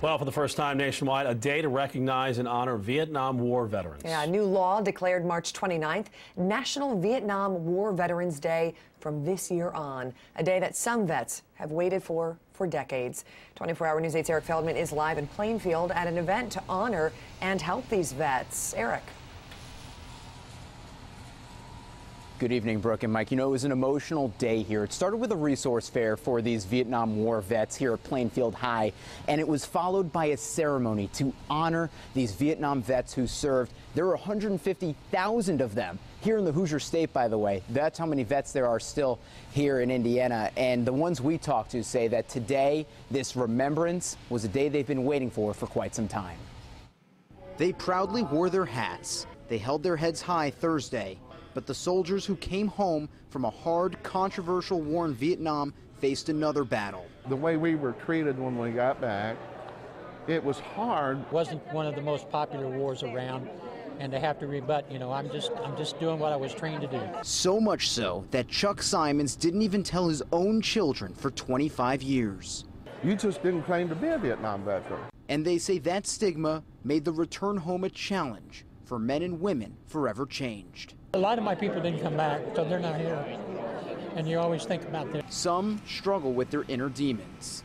Well, for the first time nationwide, a day to recognize and honor Vietnam War veterans. Yeah, a new law declared March 29th National Vietnam War Veterans Day from this year on, a day that some vets have waited for decades. 24-hour News 8's Eric Feldman is live in Plainfield at an event to honor and help these vets. Eric. Good evening, Brooke and Mike. You know, it was an emotional day here. It started with a resource fair for these Vietnam War vets here at Plainfield High, and it was followed by a ceremony to honor these Vietnam vets who served. There are 150,000 of them here in the Hoosier State, by the way. That's how many vets there are still here in Indiana. And the ones we talked to say that today, this remembrance was a day they've been waiting for quite some time. They proudly wore their hats. They held their heads high Thursday. But the soldiers who came home from a hard, controversial war in Vietnam faced another battle. The way we were treated when we got back, it was hard. It wasn't one of the most popular wars around, and to have to rebut, you know, I'm just doing what I was trained to do. So much so that Chuck Simons didn't even tell his own children for 25 years. You just didn't claim to be a Vietnam veteran. And they say that stigma made the return home a challenge for men and women forever changed. A lot of my people didn't come back, so they're not here. And you always think about them. Some struggle with their inner demons.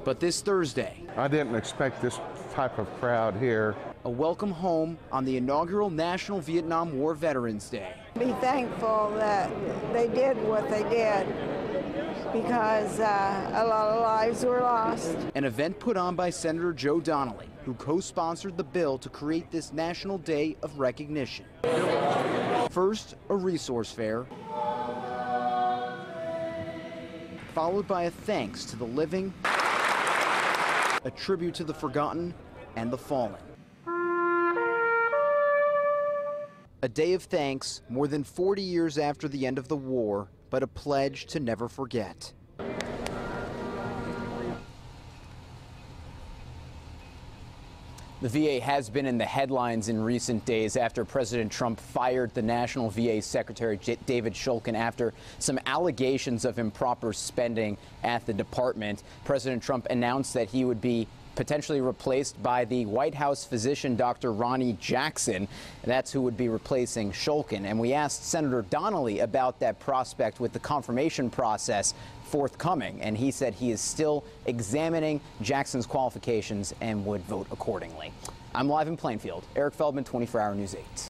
But this Thursday, I didn't expect this type of crowd here. A welcome home on the inaugural National Vietnam War Veterans Day. Be thankful that they did what they did, because a lot of lives were lost. An event put on by Senator Joe Donnelly, who co-sponsored the bill to create this National Day of Recognition. First, a resource fair, followed by a thanks to the living, a tribute to the forgotten and the fallen. A day of thanks more than 40 years after the end of the war, but a pledge to never forget. The VA has been in the headlines in recent days after President Trump fired the National VA Secretary David Shulkin after some allegations of improper spending at the department. President Trump announced that he would be potentially replaced by the White House physician Dr. Ronnie Jackson. That's who would be replacing Shulkin. And we asked Senator Donnelly about that prospect with the confirmation process forthcoming, and he said he is still examining Jackson's qualifications and would vote accordingly. I'm live in Plainfield. Eric Feldman, 24-hour News 8.